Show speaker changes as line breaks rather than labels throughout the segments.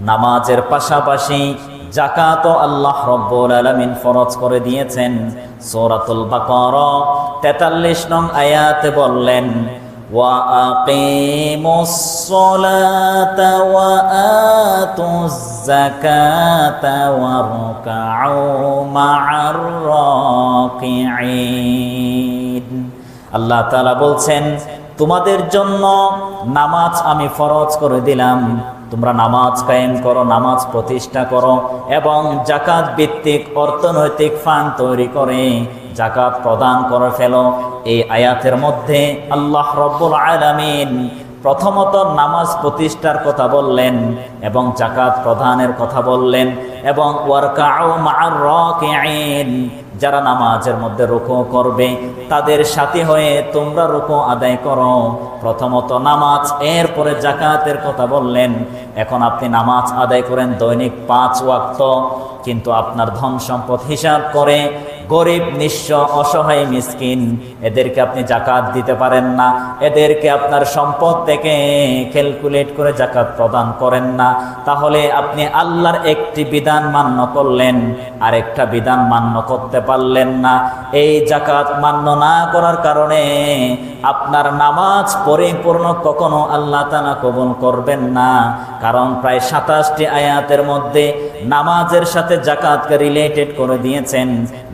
নামাজের পাশাপাশি যাকাতও আল্লাহ রব্বুল আলামিন ফরজ করে দিয়েছেন। সূরাতুল বাকারা 43 নং আয়াতে বললেন, ওয়া আকিমুস সালাতা ওয়া আতুজ যাকাতা ওয়ারকাউ মা'আর রাকিঈন। আল্লাহ তাআলা বলছেন, তোমাদের জন্য নামাজ আমি ফরজ করে দিলাম, তোমরা নামাজ কায়েম করো, নামাজ প্রতিষ্ঠা করো এবং যাকাত ভিত্তিক অর্থনৈতিক ফান্ড তৈরি করে যাকাত প্রদান করে ফেলো। এই আয়াতের মধ্যে আল্লাহ রব্বুল আলামিন প্রথমত নামাজ প্রতিষ্ঠার কথা বললেন এবং যাকাত প্রদানের কথা বললেন এবং ওয়ারকাউ মা'আর রাকিঈন, যারা নামাজের মধ্যে রুকু করবে তাদের সাথী হয়ে তোমরা রুকু আদায় করো। প্রথমত নামাজ, এরপরে যাকাতের কথা বললেন। এখন আপনি নামাজ আদায় করেন দৈনিক 5 ওয়াক্ত, কিন্তু আপনার ধন সম্পদ হিসাব করে গরিব, নিঃস্ব, অসহায়, মিসকিন এদেরকে আপনি যাকাত দিতে পারেন না, এদেরকে আপনার সম্পদ থেকে ক্যালকুলেট করে যাকাত প্রদান করেন না, তাহলে আপনি আল্লাহর একটি বিধান মান্য করলেন, আরেকটা বিধান মান্য করতে পারলেন না। এই যাকাত মান্য না করার কারণে আপনার নামাজ পরিপূর্ণ কখনো আল্লাহ তাআলা কবুল করবেন না। কারণ প্রায় 27টি আয়াতের মধ্যে নামাজের সাথে যাকাতকে রিলেটেড করে দিয়েছেন,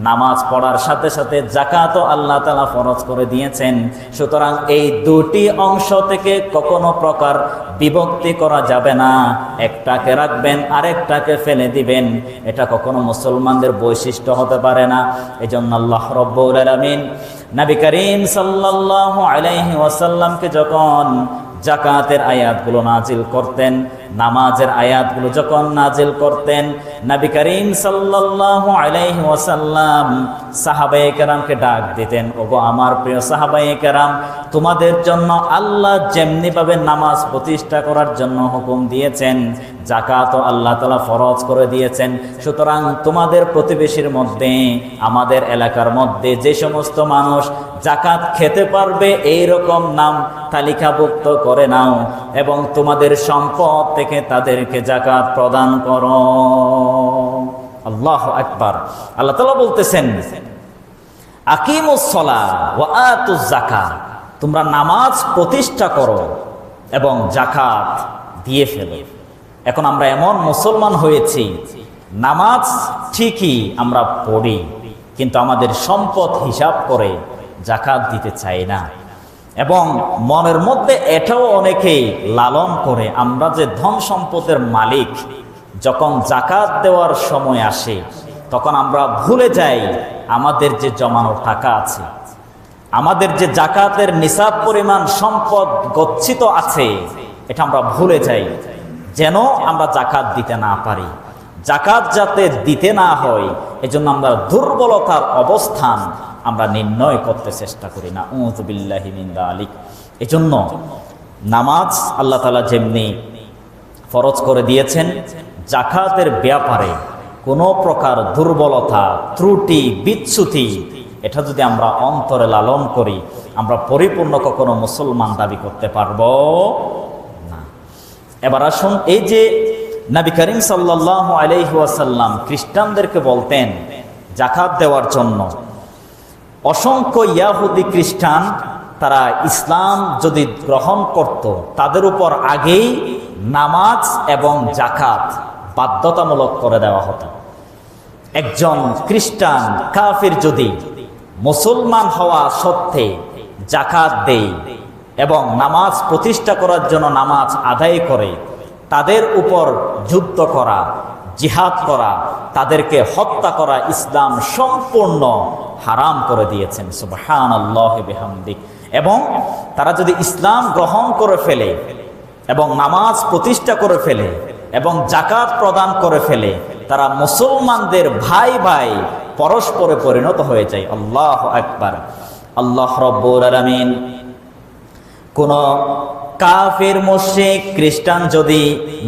নামাজ পড়ার সাথে সাথে যাকাতও আল্লাহ তাআলা ফরজ করে দিয়েছেন। সুতরাং এই দুটি অংশ থেকে কখনো প্রকার বিভক্তি করা যাবে না, একটাকে রাখবেন আরেকটাকে ফেলে দিবেন, এটা কখনো মুসলমানদের বৈশিষ্ট্য হতে পারে না। এজন্য আল্লাহ রব্বুল আলামিন নবী করিম সাল্লাল্লাহু আলাইহি ওয়াসাল্লামকে যখন যাকাতের আয়াতগুলো নাজিল করতেন, নামাজের আয়াতগুলো যখন নাজিল করতেন, নবী করিম সাল্লাল্লাহু আলাইহি ওয়াসাল্লাম সাহাবায়ে কেরামকে ডাক দিতেন, ওগো আমার প্রিয় সাহাবায়ে কেরাম, তোমাদের জন্য আল্লাহ যেমনি ভাবে নামাজ প্রতিষ্ঠা করার জন্য হুকুম দিয়েছেন, যাকাতও আল্লাহ তাআলা ফরজ করে দিয়েছেন। সুতরাং তোমাদের প্রতিবেশীর মধ্যে, আমাদের এলাকার মধ্যে যে সমস্ত মানুষ যাকাত খেতে পারবে এইরকম নাম তালিকাভুক্ত করে নাও এবং তোমাদের সম্পদ থেকে তাদেরকে যাকাত প্রদান করো। আল্লাহু আকবার। আল্লাহ তাআলা বলতেছেন, আকিমুস সালাহ ওয়া আতুজ যাকাত, তোমরা নামাজ প্রতিষ্ঠা করো এবং যাকাত দিয়ে ফেলো। এখন আমরা এমন মুসলমান হয়েছি, নামাজ ঠিকই আমরা পড়ি, কিন্তু আমাদের সম্পদ হিসাব করে যাকাত দিতে চাই না। এবং মনের মধ্যে এটাও অনেকেই লালন করে, আমরা যে ধন সম্পদের মালিক, যখন যাকাত দেওয়ার সময় আসে তখন আমরা ভুলে যাই আমাদের যে জমানো টাকা আছে, আমাদের যে যাকাতের নিসাব পরিমাণ সম্পদ গচ্ছিত আছে, এটা আমরা ভুলে যাই, যেন আমরা যাকাত দিতে না পারি। যাকাত যাতে দিতে না হয় এজন্য আমরা দুর্বলতার অবস্থান আমরা নির্ণয় করতে চেষ্টা করি না। উযু বিল্লাহি মিন যালিক। এজন্য নামাজ আল্লাহ তাআলা যেমনি ফরজ করে দিয়েছেন, যাকাতের ব্যাপারে কোনো প্রকার দুর্বলতা, ত্রুটি, বিচ্যুতি এটা যদি আমরা অন্তরে লালন করি, আমরা পরিপূর্ণ কখনো মুসলমান দাবি করতে পারবো না। এবার আসুন, এই যে নবী করিম সাল্লাল্লাহু আলাইহি ওয়াসাল্লাম খ্রিস্টানদেরকে বলতেন যাকাত দেওয়ার জন্য, অসংখ্য ইয়াহুদি খ্রিস্টান তারা ইসলাম যদি গ্রহণ করত, তাদের উপর আগেই নামাজ এবং যাকাত বাধ্যতামূলক করে দেওয়া হতো। একজন খ্রিস্টান কাফির যদি মুসলমান হওয়া সত্ত্বে যাকাত দেয় এবং নামাজ প্রতিষ্ঠা করার জন্য নামাজ আদায় করে, তাদের উপর যুদ্ধ করা, জিহাদ করা, তাদেরকে হত্যা করা ইসলাম সম্পূর্ণ হারাম করে দিয়েছেন। সুবহানাল্লাহি বিহামদিহি। এবং তারা যদি ইসলাম গ্রহণ করে ফেলে এবং নামাজ প্রতিষ্ঠা করে ফেলে এবং যাকাত প্রদান করে ফেলে, তারা মুসলমানদের ভাই ভাই পরস্পরে পরিণত হয়ে যায়। আল্লাহু আকবার। আল্লাহ রাব্বুল আলামিন কোন কাফির, মুশরিক, খ্রিস্টান যদি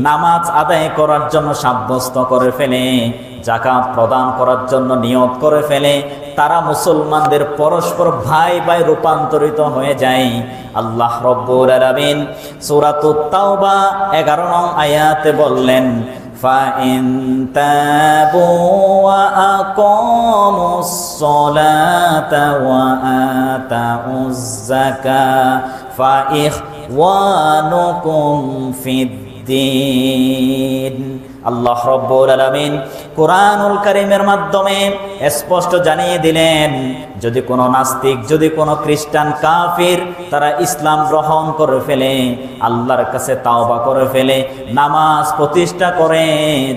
নামাজ আদায় করার জন্য সাব্যস্ত করে ফেলে, যাকাত প্রদান করার জন্য নিয়ত করে ফেলে, তারা মুসলমানদের পরস্পর ভাই ভাই রূপান্তরিত হয়ে যায়। আল্লাহ রব্বুল আলামিন সূরাতুত তাওবা 11 নং আয়াতে বললেন, فَإِن تَابُوا وَأَقَامُوا الصَّلَاةَ وَآتَوُا الزَّكَاةَ فَإِخْوَانُكُمْ فِي الدِّينِ। আল্লাহ রব্বুল আলামিন কুরআনুল কারীমের মাধ্যমে স্পষ্ট জানিয়ে দিলেন, যদি কোনো নাস্তিক, যদি কোনো খ্রিস্টান, কাফির তারা ইসলাম গ্রহণ করে ফেলে, আল্লাহর কাছে তাওবা করে ফেলে, নামাজ প্রতিষ্ঠা করে,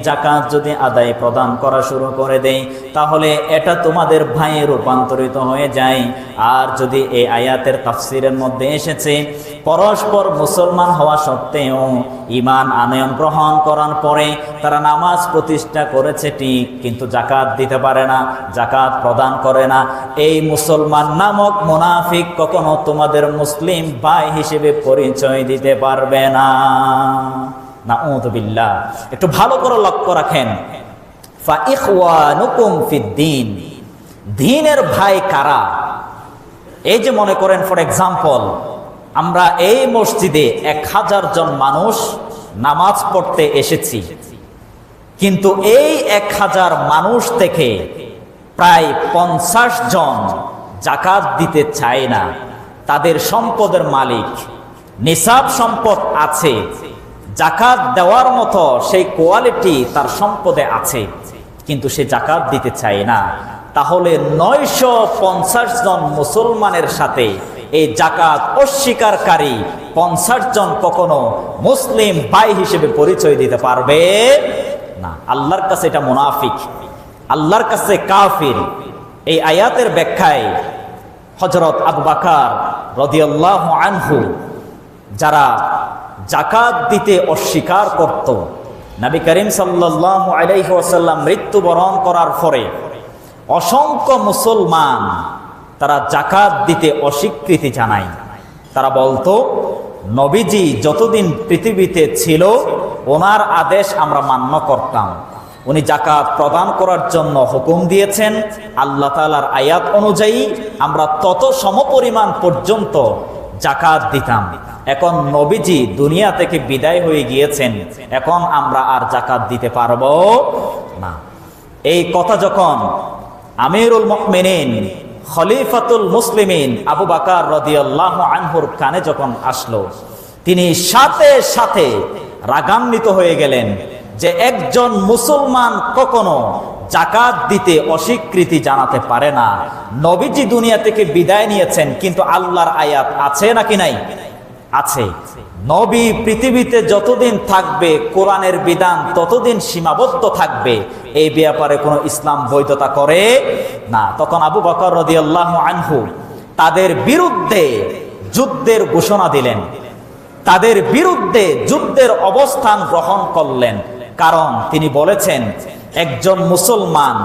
যাকাত যদি আদায় প্রদান করা শুরু করে দেয়, তাহলে এটা তোমাদের ভাইয়ে রূপান্তরিত হয়ে যায়। আর যদি এই আয়াতের তাফসীরের মধ্যে এসেছে, পরস্পর মুসলমান হওয়া সত্ত্বেও ঈমান আনয়ন গ্রহণ করার পরে তারা নামাজ প্রতিষ্ঠা করেছে ঠিক, কিন্তু যাকাত দিতে পারে না, যাকাত প্রদান করে না, এই মুসলমান নামক মুনাফিক কখনো তোমাদের মুসলিম ভাই হিসেবে পরিচয় দিতে পারবে না। নাউযুবিল্লাহ। একটু ভালো করে লক্ষ্য রাখেন, ফাইখওয়ানুকুম ফিদ্দীন, দ্বীনের ভাই কারা? এই যে মনে করেন, ফর এক্সাম্পল, আমরা এই মসজিদে 1000 জন মানুষ নামাজ পড়তে এসেছি, কিন্তু এই 1000 মানুষ থেকে প্রায় 50 জন যাকাত দিতে চায় না। তাদের সম্পদের মালিক, নিসাব সম্পদ আছে, যাকাত দেওয়ার মতো সেই কোয়ালিটি তার সম্পদে আছে, কিন্তু সে যাকাত দিতে চায় না। তাহলে 950 জন মুসলমানের সাথে এই যাকাত অস্বীকারী 50 জন কখনো মুসলিম ভাই হিসেবে পরিচয় দিতে পারবে না। আল্লাহর কাছে এটা মুনাফিক, আল্লাহর কাছে কাফির। এই আয়াতের ব্যাখ্যায় হযরত আবু বকর রাদিয়াল্লাহু আনহু, যারা যাকাত দিতে অস্বীকার করত, নবী করিম সাল্লাল্লাহু আলাইহি ওয়াসাল্লাম মৃত্যুবরণ করার পরে অসংখ্য মুসলমান তারা যাকাত দিতে অস্বীকৃতি জানায়। তারা বলতো, নবীজি যতদিন পৃথিবীতে ছিল ওনার আদেশ আমরা মান্য করতাম, উনি যাকাত প্রদান করার জন্য হুকুম দিয়েছেন, আল্লাহ তাআলার আয়াত অনুযায়ী আমরা তত সমপরিমাণ পর্যন্ত যাকাত দিতাম। এখন নবীজি দুনিয়া থেকে বিদায় হয়ে গিয়েছেন, এখন আমরা আর যাকাত দিতে পারবো না। এই কথা যখন আমিরুল মুমিনিন খলিফাতুল মুসলিমিন আবু বকর রাদিয়াল্লাহু আনহুর কানে যখন আসলো, তিনি সাথে সাথে রাগান্বিত হয়ে গেলেন যে একজন মুসলমান কখনো যাকাত দিতে অস্বীকৃতি জানাতে পারে না। নবীজি দুনিয়া থেকে বিদায় নিয়েছেন, কিন্তু আল্লাহর আয়াত আছে নাকি নাই? আছে। নবী পৃথিবীতে যতদিন থাকবে কোরআনের বিধান ততদিন সীমাবদ্ধ থাকবে, এই ব্যাপারে কোনো ইসলাম বৈধতা করে না। তখন আবু বকর রাদিয়াল্লাহু আনহু তাদের বিরুদ্ধে যুদ্ধের ঘোষণা দিলেন, তাদের বিরুদ্ধে যুদ্ধের অবস্থান গ্রহণ করলেন। কারণ তিনি বলেছেন, একজন মুসলমান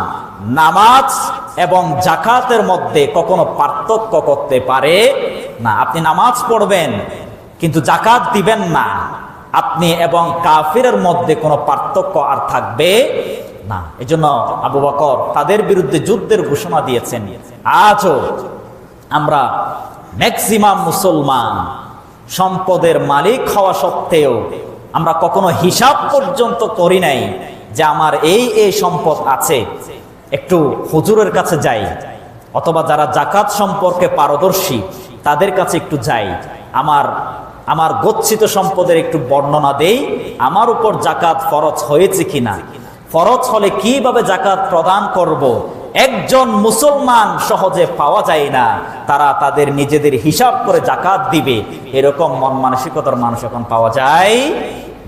নামাজ এবং যাকাতের মধ্যে কখনো পার্থক্য করতে পারে না। আপনি নামাজ পড়বেন কিন্তু যাকাত দিবেন না, আপনি এবং কাফিরের মধ্যে কোনো পার্থক্য আর থাকবে না। এজন্য আবু বকর তাদের বিরুদ্ধে যুদ্ধের ঘোষণা দিয়েছেন। আজও আমরা ম্যাক্সিমাম মুসলমান সম্পদের মালিক হওয়া সত্ত্বেও আমরা কখনো হিসাব পর্যন্ত করি নাই যে আমার এই এই সম্পদ আছে, একটু হুজুরের কাছে যাই, অথবা যারা যাকাত সম্পর্কে পারদর্শী তাদের কাছে একটু যাই, আমার গচ্ছিত সম্পদের একটু বর্ণনা দেই, আমার উপর যাকাত ফরজ হয়েছে কিনা, ফরজ হলে কিভাবে যাকাত প্রদান করব। একজন মুসলমান সহজে পাওয়া যায় না, তারা তাদের নিজেদের হিসাব করে যাকাত দিবে এরকম মন মানসিকতার মানুষ এখন পাওয়া যায়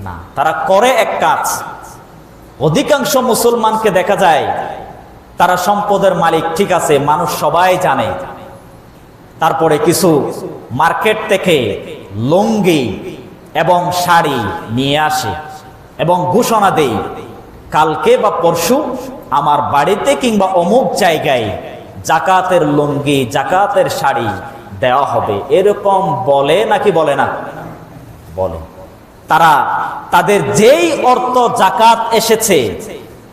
না। তারা করে এক কাজ, অধিকাংশ মুসলমানকে দেখা যায় তারা সম্পদের মালিক, ঠিক আছে, মানুষ সবাই জানে, তারপরে কিছু মার্কেট থেকে লুঙ্গি এবং শাড়ি নিয়ে আসে এবং ঘোষণা দেয়, কালকে বা পরশু আমার বাড়িতে কিংবা অমুক জায়গায় যাকাতের লুঙ্গি, যাকাতের শাড়ি দেওয়া হবে। এরকম বলে নাকি বলে না? বলে। তারা তাদের যেই অর্থ যাকাত এসেছে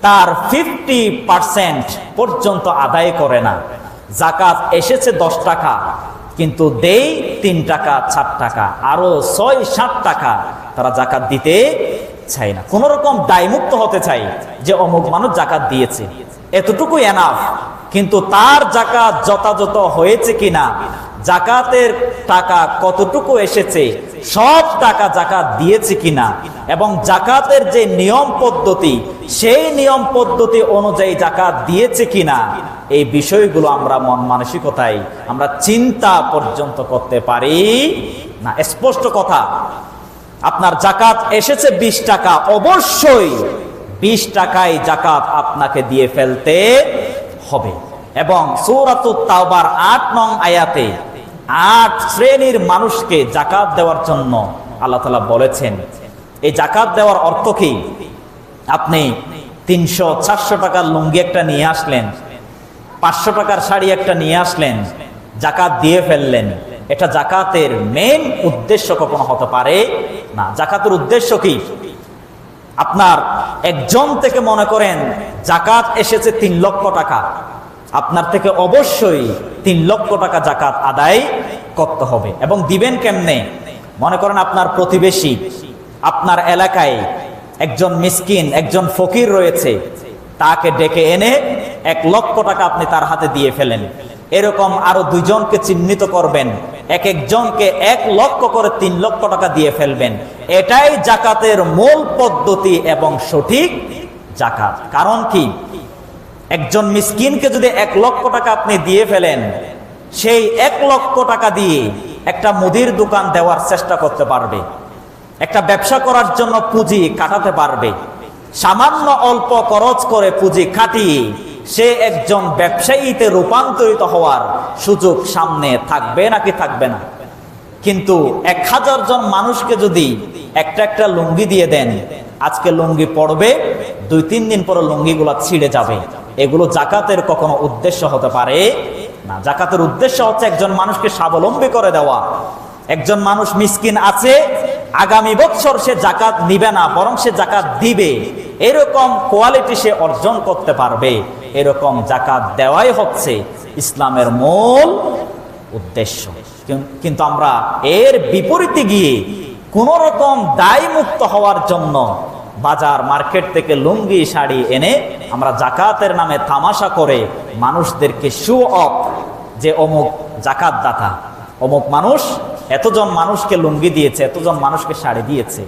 তার 50% পর্যন্ত আদায় করে না। জাকাত এসেছে 10 টাকা, কিন্তু দেই 3 টাকা 4 টাকা, আরো 6-7 টাকা তারা জাকাত দিতে চায় না। কোন রকম দায়মুক্ত হতে চাই যে অমুক মানুষ জাকাত দিয়েছে, এতটুকু এনাফ। কিন্তু তার জাকাত যথাযথ হয়েছে কিনা, জাকাতের টাকা কতটুকু এসেছে, সব টাকা জাকাত দিয়েছে কিনা, এবং জাকাতের যে নিয়ম পদ্ধতি সেই নিয়ম পদ্ধতি অনুযায়ী জাকাত দিয়েছে কিনা, এই বিষয়গুলো আমরা মন মানসিকতায় আমরা চিন্তা পর্যন্ত করতে পারি না। স্পষ্ট কথা, আপনার জাকাত এসেছে 20 টাকা, অবশ্যই 20 টাকায় জাকাত আপনাকে দিয়ে ফেলতে হবে। এবং সূরাতুত তাওবার 8 নং আয়াতে 8 শ্রেণীর মানুষকে জাকাত দেওয়ার জন্য আল্লাহ তাআলা বলেছেন। এই জাকাত দেওয়ার অর্থ কি? আপনি 300-400 টাকার লুঙ্গি একটা নিয়ে আসলেন, 500 টাকার শাড়ি একটা নিয়ে আসলেন, জাকাত দিয়ে ফেললেন, এটা জাকাতের মেইন উদ্দেশ্য কখনো হতে পারে না। জাকাতের উদ্দেশ্য কি? আপনার একজন থেকে মনে করেন জাকাত এসেছে 3 লক্ষ টাকা, আপনার থেকে অবশ্যই 3 লক্ষ টাকা জাকাত আদায় করতে হবে। এবং দিবেন কেমনে? মনে করেন আপনার প্রতিবেশী, আপনার এলাকায় একজন মিসকিন, একজন ফকির রয়েছে, তাকে ডেকে এনে 1 লক্ষ টাকা আপনি তার হাতে দিয়ে ফেলেন। এরকম আরো 2 জনকে চিহ্নিত করবেন, এক একজনকে 1 লক্ষ করে 3 লক্ষ টাকা দিয়ে ফেলবেন। এটাই জাকাতের মূল পদ্ধতি এবং সঠিক জাকাত। কারণ কি? একজন মিসকিনকে যদি 1 লক্ষ টাকা আপনি দিয়ে ফেলেন, সেই 1 লক্ষ টাকা দিয়ে একটা মুদির দোকান দেওয়ার চেষ্টা করতে পারবে, একটা ব্যবসা করার জন্য পুঁজি কাটাতে পারবে। সামান্য অল্প খরচ করে পুঁজি কাটিয়ে সে একজন ব্যবসায়ীতে রূপান্তরিত হওয়ার সুযোগ সামনে থাকবে নাকি থাকবে না? কিন্তু 1000 জন মানুষকে যদি একটা একটা লুঙ্গি দিয়ে দেন, আজকে লুঙ্গি পড়বে, 2-3 দিন পরে লুঙ্গিগুলো ছিঁড়ে যাবে। এগুলো জাকাতের কখনো উদ্দেশ্য হতে পারে না। জাকাতের উদ্দেশ্য হচ্ছে একজন মানুষকে স্বাবলম্বী করে দেওয়া। একজন মানুষ মিসকিন আছে, আগামী বছর সে জাকাত নিবে না, বরং সে জাকাত দিবে, এরকম কোয়ালিটি সে অর্জন করতে পারবে। এরকম জাকাত দেওয়াই হচ্ছে ইসলামের মূল উদ্দেশ্য। কিন্তু আমরা এর বিপরীতে গিয়ে কোন রকম দায় মুক্ত হওয়ার জন্য বাজার মার্কেট থেকে লুঙ্গি শাড়ি এনে আমরা জাকাতের নামে তামাশা করে মানুষদেরকে শো অফ যে অমুক জাকাত দাতা, অমুক মানুষ এতজন মানুষকে লুঙ্গি দিয়েছে, এতজন মানুষকে শাড়ি দিয়েছে,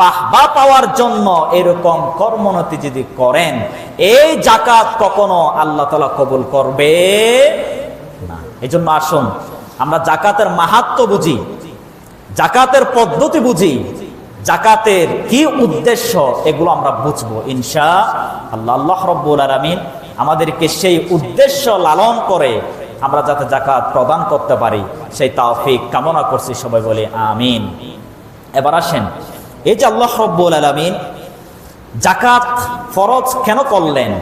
বাহবা পাওয়ার জন্য এরকম কর্মোন্নতি যদি করেন, এই জাকাত কখনো আল্লাহ তাআলা কবুল করবে না। এই জন্য আসুন আমরা জাকাতের মাহাত্ম্য বুঝি, জাকাতের পদ্ধতি বুঝি, জাকাতের কি উদ্দেশ্য, এগুলো আমরা বুঝবো ইনশাআল্লাহ। আল্লাহ রাব্বুল আলামিন আমাদেরকে সেই উদ্দেশ্য লালন করে আমরা যাতে জাকাত প্রদান করতে পারি সেই তৌফিক কামনা করছি, সবাই বলে আমিন। এবার আসেন, এই যে আল্লাহ রাব্বুল আলামিন জাকাত ফরজ কেন করলেন?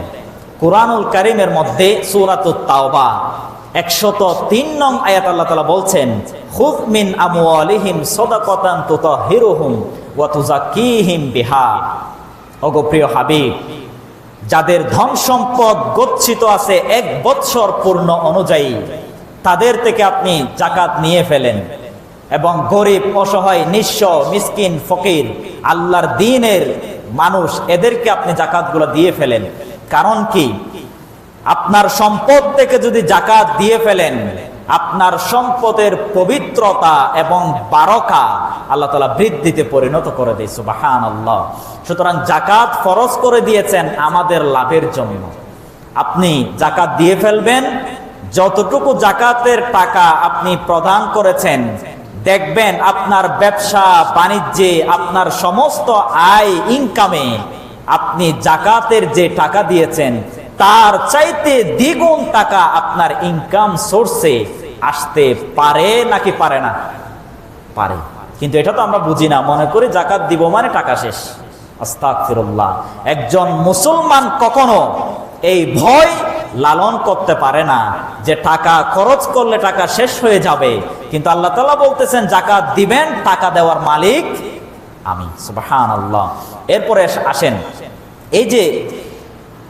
কুরআনুল কারীমের মধ্যে সূরাতুত তাওবা 103 নং আয়াত আল্লাহ তাআলা বলছেন, খুয মিন আমওয়ালিহিম সাদাকাতান তুতাহহিরুহুম ওয়া তুযাক্কিহিম বিহা। ওগো প্রিয় হাবিব, যাদের ধন সম্পদ গচ্ছিত আছে 1 বৎসর পূর্ণ অনুযায়ী, তাদের থেকে আপনি জাকাত নিয়ে ফেলেন। এবং গরিব, অসহায়, নিঃস্ব, মিসকিন, ফকির, আল্লাহর দ্বীনের মানুষ, এদেরকে আপনি জাকাতগুলো দিয়ে ফেলেন। কারণ কি? আপনার সম্পদ থেকে যদি জাকাত দিয়ে ফেলেন, আপনার সম্পদের পবিত্রতা এবং বারাকা আল্লাহ তাআলা বৃদ্ধিতে পরিণত করে দেয়। সুবহানাল্লাহ। সুতরাং জাকাত ফরজ করে দিয়েছেন আমাদের লাভের জন্য। আপনি জাকাত দিয়ে ফেলবেন, যতটুকু জাকাতের টাকা আপনি প্রদান করেছেন, দেখবেন আপনার ব্যবসা বাণিজ্যে, আপনার সমস্ত আয় ইনকামে আপনি জাকাতের যে টাকা দিয়েছেন তার চাইতে দ্বিগুণ টাকা আপনার ইনকাম সোর্সে আসতে পারে নাকি পারে না? পারে। কিন্তু এটা তো আমরা বুঝি না, মনে করি জাকাত দিব মানে টাকা শেষ। আস্তাগফিরুল্লাহ। একজন মুসলমান কখনো এই ভয় লালন করতে পারে না যে টাকা খরচ করলে টাকা শেষ হয়ে যাবে। কিন্তু আল্লাহ তাআলা বলতেছেন জাকাত দিবেন, টাকা দেওয়ার মালিক আমি। সুবহানাল্লাহ। এরপরে আসেন, এই যে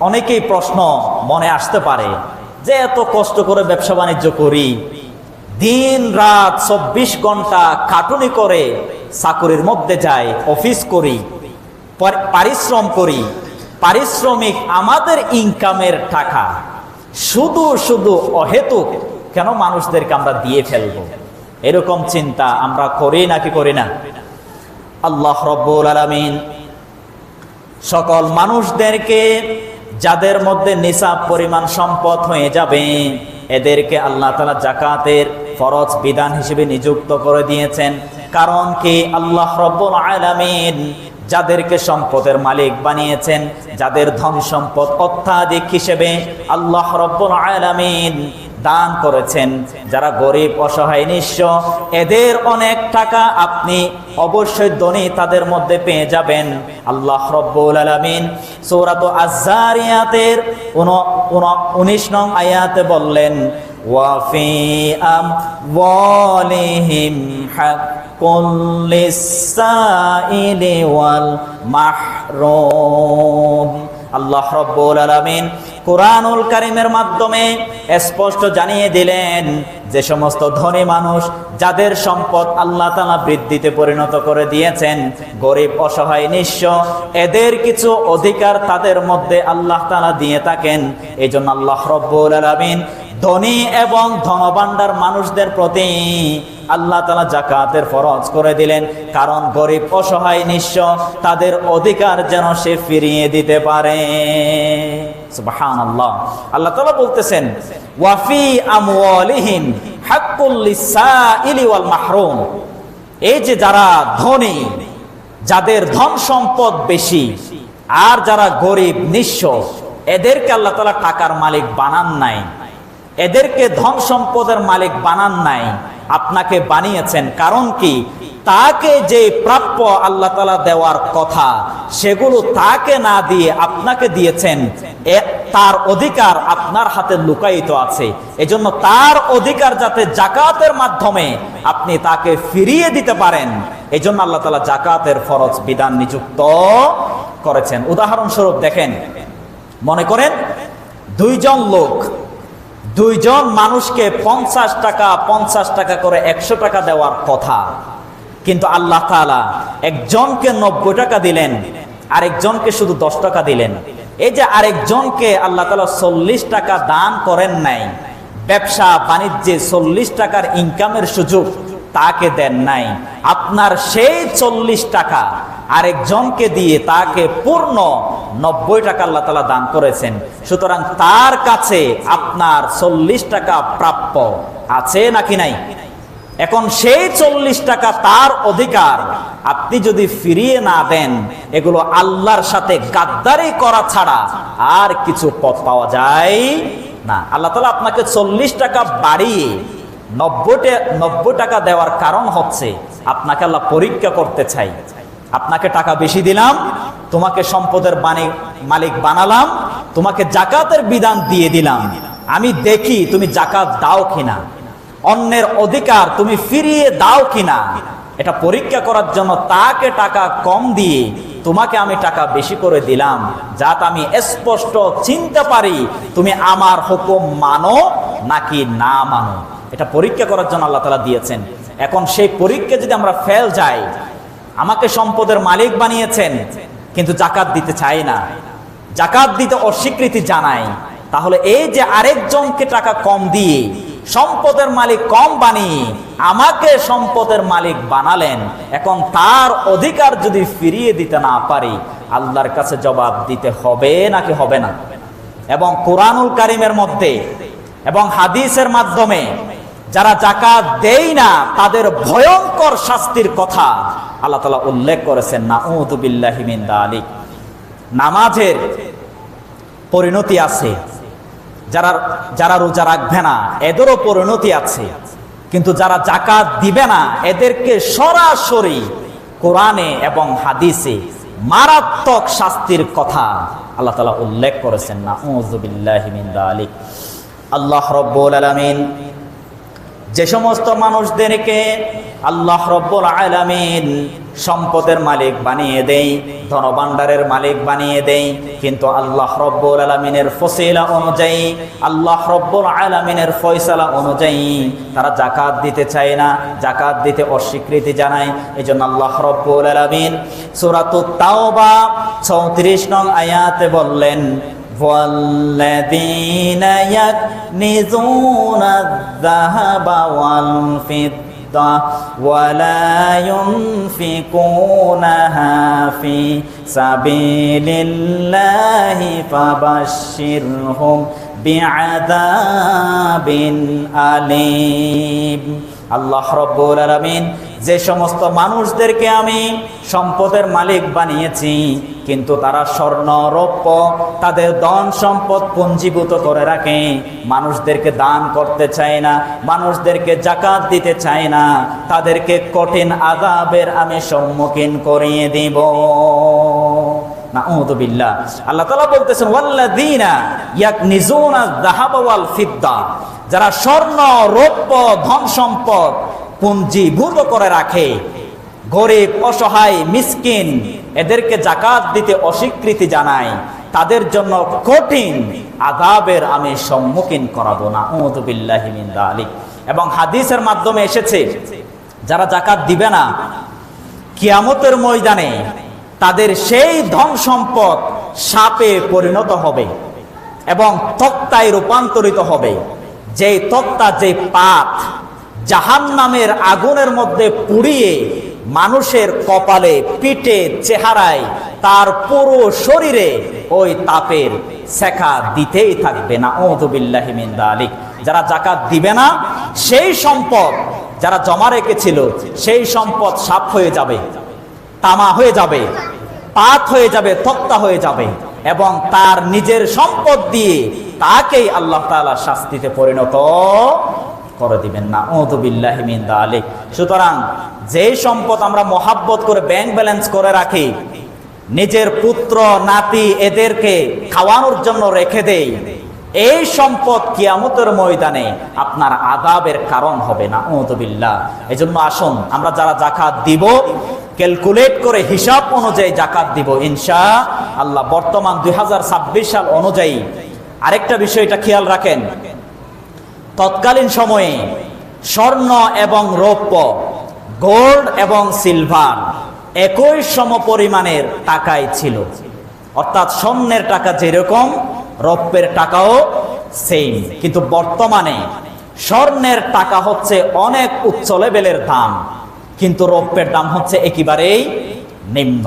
অনেকেই প্রশ্ন মনে আসতে পারে যে এত কষ্ট করে ব্যবসা বাণিজ্য করি, দিন রাত 24 ঘন্টা খাটুনি করে চাকুরির মধ্যে যাই, অফিস করি, পারিশ্রম করি, পারিশ্রমিক আমাদের ইনকামের টাকা শুধু শুধু অহেতুক কেন মানুষদেরকে আমরা দিয়ে ফেলবো? এরকম চিন্তা আমরা করি নাকি করি না? আল্লাহ রাব্বুল আলামিন সকল মানুষদেরকে, যাদের মধ্যে নিসাব পরিমাণ সম্পদ হয়ে যাবে, এদেরকে আল্লাহ তাআলা যাকাতের ফরজ বিধান হিসেবে নিযুক্ত করে দিয়েছেন। কারণ কি? আল্লাহ রাব্বুল আলামিন যাদেরকে সম্পদের মালিক বানিয়েছেন, যাদের ধন সম্পদ অত্যাধিক হিসেবে আল্লাহ রাব্বুল আলামিন দান করেছেন, যারা গরিব অসহায় নিঃস্ব, এদের অনেক টাকা আপনি অবশ্যই ধনী তাদের মধ্যে পেয়ে যাবেন। আল্লাহ রাব্বুল আলামিন সূরা আয-যারিয়াতের 19 নং আয়াতে বললেন, ওয়া ফি আমওয়ালিহিম হাক্কুল লিস-সাইলি ওয়াল মাহরুম। আল্লাহ রাব্বুল আলামিন কুরআনুল কারীমের মাধ্যমে স্পষ্ট জানিয়ে দিলেন যে সমস্ত ধনী মানুষ, যাদের সম্পদ আল্লাহ তাআলা বৃদ্ধিতে পরিণত করে দিয়েছেন, গরিব অসহায় নিঃস্ব, এদের কিছু অধিকার তাদের মধ্যে আল্লাহ তাআলা দিয়ে থাকেন। এইজন্য আল্লাহ রাব্বুল আলামিন ধনী এবং ধনভাণ্ডার মানুষদের প্রতি আল্লাহ তাআলা যাকাতের ফরজ করে দিলেন। কারণ গরিব অসহায় নিঃস্ব তাদের অধিকার যেন সে ফিরিয়ে দিতে পারে। সুবহানাল্লাহ। আল্লাহ তাআলা বলতেছেন, ওয়া ফি আমওয়ালিহিম হাক্কুল লিস-সাইলি ওয়াল মাহরুম। এই যে যারা ধনী, যাদের ধন সম্পদ বেশি, আর যারা গরিব নিঃস্ব, এদেরকে আল্লাহ তাআলা টাকার মালিক বানান নাই, এদেরকে ধন সম্পদের মালিক বানান নাই, আপনাকে বানিয়েছেন। কারণ কি? তাকে যে প্রাপ্য আল্লাহ তাআলা দেওয়ার কথা, সেগুলো তাকে না দিয়ে আপনাকে দিয়েছেন। তার অধিকার আপনার হাতে লুকায়িত আছে। এজন্য তার অধিকার যাতে যাকাতের মাধ্যমে আপনি তাকে ফিরিয়ে দিতে পারেন, এজন্য আল্লাহ তাআলা যাকাতের ফরজ বিধান নিযুক্ত করেছেন। উদাহরণস্বরূপ দেখেন, মনে করেন দুইজন মানুষকে 50 টাকা করে 100 টাকা দেওয়ার কথা, কিন্তু আল্লাহ তাআলা একজনকে 90 টাকা দিলেন, আরেকজনকে শুধু 10 টাকা দিলেন। এই যে আরেকজনকে আল্লাহ তাআলা 40 টাকা দান করেন নাই, ব্যবসা বাণিজ্যে 40 টাকার ইনকামের সুযোগ তাকে দেন নাই, আপনার সেই 40 টাকা আরেকজনকে দিয়ে তাকে পূর্ণ 90 টাকা আল্লাহ তাআলা দান করেছেন। সুতরাং তার কাছে আপনার 40 টাকা প্রাপ্য আছে নাকি নাই? এখন সেই 40 টাকা তার অধিকার, আপনি যদি ফিরিয়ে না দেন, এগুলো আল্লাহর সাথে গাদ্দারি করা ছাড়া আর কিছু পথ পাওয়া যায় না। আল্লাহ তাআলা আপনাকে 40 টাকা বাড়িয়ে 90 টাকা দেওয়ার কারণ হচ্ছে আপনাকে আল্লাহ পরীক্ষা করতে চাই। আপনাকে টাকা বেশি দিলাম, তোমাকে সম্পদের মালিক বানালাম, তোমাকে যাকাতের বিধান দিয়ে দিলাম, আমি দেখি তুমি যাকাত দাও কিনা, অন্যের অধিকার তুমি ফিরিয়ে দাও কিনা। এটা পরীক্ষা করার জন্য তাকে টাকা কম দিয়ে তোমাকে আমি টাকা বেশি করে দিলাম, যাতে আমি স্পষ্ট চিনতে পারি তুমি আমার হুকুম মানো নাকি না মানো। এটা পরীক্ষা করার জন্য আল্লাহ তাআলা দিয়েছেন। এখন সেই পরীক্ষা যদি আমরা ফেল যাই, আমাকে সম্পদের মালিক বানিয়েছেন কিন্তু যাকাত দিতে চাই না, যাকাত দিতে অস্বীকৃতি জানাই, তাহলে এই যে আরেকজনকে টাকা কম দিয়ে সম্পদের মালিক কম বানিয়ে আমাকে সম্পদের মালিক বানালেন, এখন তার অধিকার যদি ফিরিয়ে দিতে না পারি, আল্লাহর কাছে জবাব দিতে হবে নাকি হবে না? এবং কুরআনুল কারীমের মধ্যে এবং হাদিসের মাধ্যমে যারা যাকাত দেয় না তাদের ভয়ঙ্কর শাস্তির কথা আল্লাহ তাআলা উল্লেখ করেছেন। নাউযু বিল্লাহি মিন যালিক। নামাজের পরিণতি আছে, যারা রোজা রাখবে না এদেরও পরিণতি আছে, কিন্তু যারা যাকাত দিবে না এদেরকে সরাসরি কোরআনে এবং হাদিসে মারাত্মক শাস্তির কথা আল্লাহ তাআলা উল্লেখ করেছেন। নাউযু বিল্লাহি মিন যালিক। আল্লাহ রাব্বুল আলামিন যে সমস্ত মানুষদেরকে আল্লাহ রব্বুল আলামিন সম্পদের মালিক বানিয়ে দেই, ধনভাণ্ডারের মালিক বানিয়ে দেই, কিন্তু আল্লাহ রব্বুল আলামিনের ফসিলা অনুযায়ী, আল্লাহ রব্বুল আলামিনের ফয়সালা অনুযায়ী তারা যাকাত দিতে চায় না, যাকাত দিতে অস্বীকৃতি জানায়। এজন্য আল্লাহ রব্বুল আলামিন সূরাতুত তাওবা ৩৪ নং আয়াতে বললেন, وَالَّذِينَ يَكْنِزُونَ الذَّهَبَ وَالْفِضَّةَ وَلَا يُنْفِقُونَهَا فِي سَبِيلِ اللَّهِ فَبَشِّرْهُم بِعَذَابٍ أَلِيمٍ। আল্লাহ রব্বুল আলামিন যে সমস্ত মানুষদেরকে আমি সম্পদের মালিক বানিয়েছি, কিন্তু তারা স্বর্ণ রৌপ্য তাদের ধন সম্পদ পুঞ্জীভূত করে রাখে, মানুষদেরকে দান করতে চায় না, মানুষদেরকে যাকাত দিতে চায় না, তাদেরকে কঠিন আযাবের আমি সম্মুখীন করিয়ে দিব। নাউযুবিল্লাহ। আল্লাহ তাআলা বলতেছেন, ওয়াল্লাযীনা ইয়াকনিজুনা আয-যাহাবা ওয়াল ফিদ্দা, যারা স্বর্ণ রৌপ্য ধন সম্পদ পুঞ্জীভূত করে রাখে, গরিব অসহায় মিসকিন এদেরকে যাকাত দিতে অস্বীকৃতি জানায়, তাদের জন্য কঠিন আযাবের আমি সম্মুখীন করাবো। নাউযুবিল্লাহি মিন যালিক। এবং হাদিসের মাধ্যমে এসেছে, যারা যাকাত দিবে না কিয়ামতের ময়দানে তাদের সেই ধন সম্পদ সাপে পরিণত হবে এবং তক্তায় রূপান্তরিত হবে। যেই তক্তা, যে পাত জাহান্নামের আগুনের মধ্যে পুড়িয়ে মানুষের কপালে, পিঠে, চেহারায়, তার পুরো শরীরে ওই তাপের শেখা দিতেই থাকবে। নাউযুবিল্লাহি মিন যালিক। যারা যাকাত দিবে না, সেই সম্পদ যারা জমা রেখেছিল, সেই সম্পদ সাপ হয়ে যাবে, তামা হয়ে যাবে, পাত হয়ে যাবে, তক্তা হয়ে যাবে, এবং তার নিজের সম্পদ দিয়ে তাকেই আল্লাহ তাআলা শাস্তিতে পরিণত করে দিবেন। নাউযুবিল্লাহি মিন যালিক। সুতরাং যে সম্পদ আমরা মহাব্বত করে ব্যাংক ব্যালেন্স করে রাখি, নিজের পুত্র নাতি এদেরকে খাওয়ানোর জন্য রেখে দেই, এই সম্পদ কিয়ামতের ময়দানে আপনার আযাবের কারণ হবে। নাউযুবিল্লাহ। এজন্য আসুন আমরা যারা যাকাত দিব, ক্যালকুলেট করে হিসাব অনুযায়ী যাকাত দিব ইনশাআল্লাহ। বর্তমান 2026 সাল অনুযায়ী আরেকটা বিষয়টা খেয়াল রাখেন, তৎকালীন সময়ে স্বর্ণ এবং রৌপ্য, গোল্ড এবং সিলভার একই সমপরিমাণের টাকায় ছিল। অর্থাৎ স্বর্ণের টাকা যেরকম, রৌপ্যের টাকাও সেম। কিন্তু বর্তমানে স্বর্ণের টাকা হচ্ছে অনেক উচ্চ লেভেলের দাম, কিন্তু রৌপ্যের দাম হচ্ছে একেবারেই নিম্ন।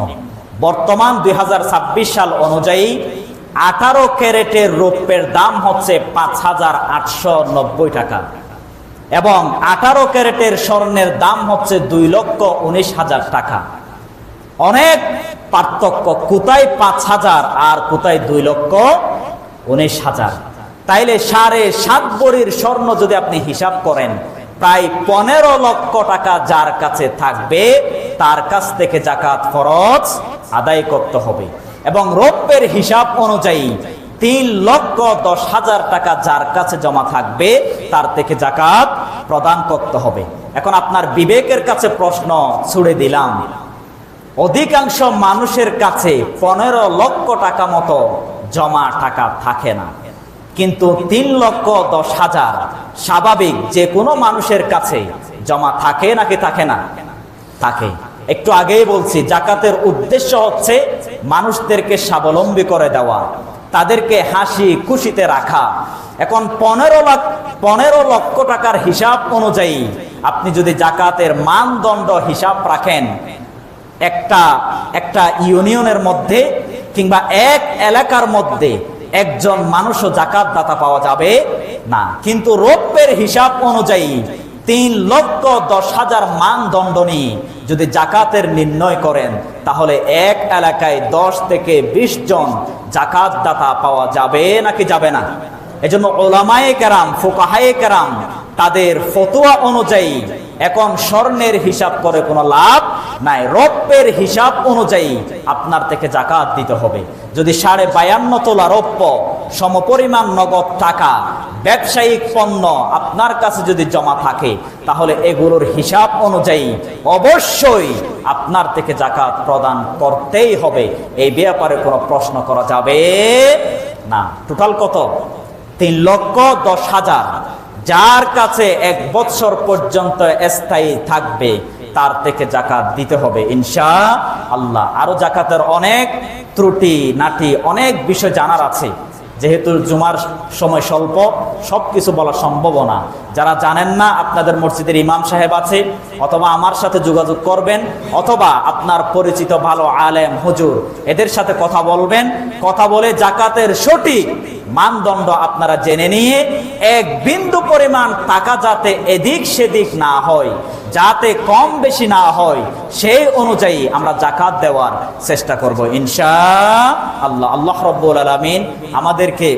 বর্তমান 2026 সাল অনুযায়ী 18 ক্যারেটের রৌপ্যের দাম হচ্ছে 5,890 টাকা, এবং 18 ক্যারেটের স্বর্ণের দাম হচ্ছে 2,19,000 টাকা। অনেক পার্থক্য, কোথায় 5,000 আর কোথায় 2,19,000। তাইলে 7.5 ভরির স্বর্ণ যদি আপনি হিসাব করেন, প্রায় 15 লক্ষ টাকা যার কাছে থাকবে তার কাছ থেকে যাকাত ফরজ আদায় করতে হবে। এবং রৌপ্যের হিসাব অনুযায়ী 3,10,000 টাকা যার কাছে জমা থাকবে তার থেকে যাকাত প্রদান করতে হবে। এখন আপনার বিবেকের কাছে প্রশ্ন ছুড়ে দিলাম, অধিকাংশ মানুষের কাছে 15 লক্ষ টাকা মতো জমা টাকা থাকে না, কিন্তু 3,10,000 স্বাভাবিক যে কোনো মানুষের কাছে জমা থাকে নাকি থাকে না? থাকে। একটু আগেই বলছি, যাকাতের উদ্দেশ্য হচ্ছে মানুষদেরকে স্বাবলম্বী করে দেওয়া, তাদেরকে হাসি খুশিতে রাখা। এখন 15 লক্ষ টাকার হিসাব অনুযায়ী আপনি যদি যাকাতের মানদণ্ড হিসাব রাখেন, একটা ইউনিয়নের মধ্যে কিংবা এক এলাকার মধ্যে একজন মানুষও যাকাত দাতা পাওয়া যাবে না। কিন্তু রৌপ্যের হিসাব অনুযায়ী 3,10,000 মানদণ্ড নিয়ে যদি যাকাতের নির্ণয় করেন, তাহলে এক এলাকায় 10 থেকে 20 জন যাকাত দাতা পাওয়া যাবে নাকি যাবে না? এজন্য উলামায়ে কেরাম, ফুকাহায়ে কেরাম তাদের ফতোয়া অনুযায়ী এখন স্বর্ণের হিসাব করে কোনো লাভ নাই, রৌপ্যের হিসাব অনুযায়ী আপনার থেকে যাকাত দিতে হবে। যদি 52.5 তোলা রৌপ্য সমপরিমাণ নগদ টাকা ব্যবসায়িক পণ্য আপনার কাছে যদি জমা থাকে, তাহলে এগুলোর হিসাব অনুযায়ী অবশ্যই আপনার থেকে যাকাত প্রদান করতেই হবে। এই ব্যাপারে কোনো প্রশ্ন করা যাবে না। টোটাল কত? 3,10,000। যার কাছে 1 বছর পর্যন্ত স্থায়ী থাকবে তার থেকে যাকাত দিতে হবে ইনশাআল্লাহ। আরো যাকাতের অনেক ত্রুটি নাটি অনেক বিষয় জানার আছে, যেহেতু জুমার সময় স্বল্প, সবকিছু বলা সম্ভব না। যারা জানেন না, আপনাদের মসজিদের ইমাম সাহেব আছে, অথবা আমার সাথে যোগাযোগ করবেন, অথবা আপনার পরিচিত ভালো আলেম হুজুর, এদের সাথে কথা বলবেন। কথা বলে যাকাতের সঠিক মানদণ্ড আপনারা জেনে নিয়ে 1 বিন্দু পরিমাণ টাকা যাতে এদিক সেদিক না হয়, যাতে কম বেশি না হয়, সেই অনুযায়ী আমরা যাকাত দেওয়ার চেষ্টা করব ইনশাআল্লাহ। আল্লাহ রাব্বুল আলামিন আমাদেরকে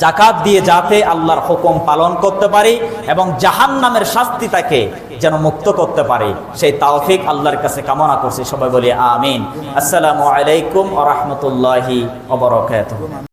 যাকাত দিয়ে যাতে আল্লাহর হুকুম পালন করতে পারি এবং জাহান্নামের শাস্তি থেকে যেন মুক্ত করতে পারি, সেই তৌফিক আল্লাহর কাছে কামনা করছি। সবাই বলি আমিন। আসসালামু আলাইকুম ওয়া রাহমাতুল্লাহি ওয়া বারাকাতুহু।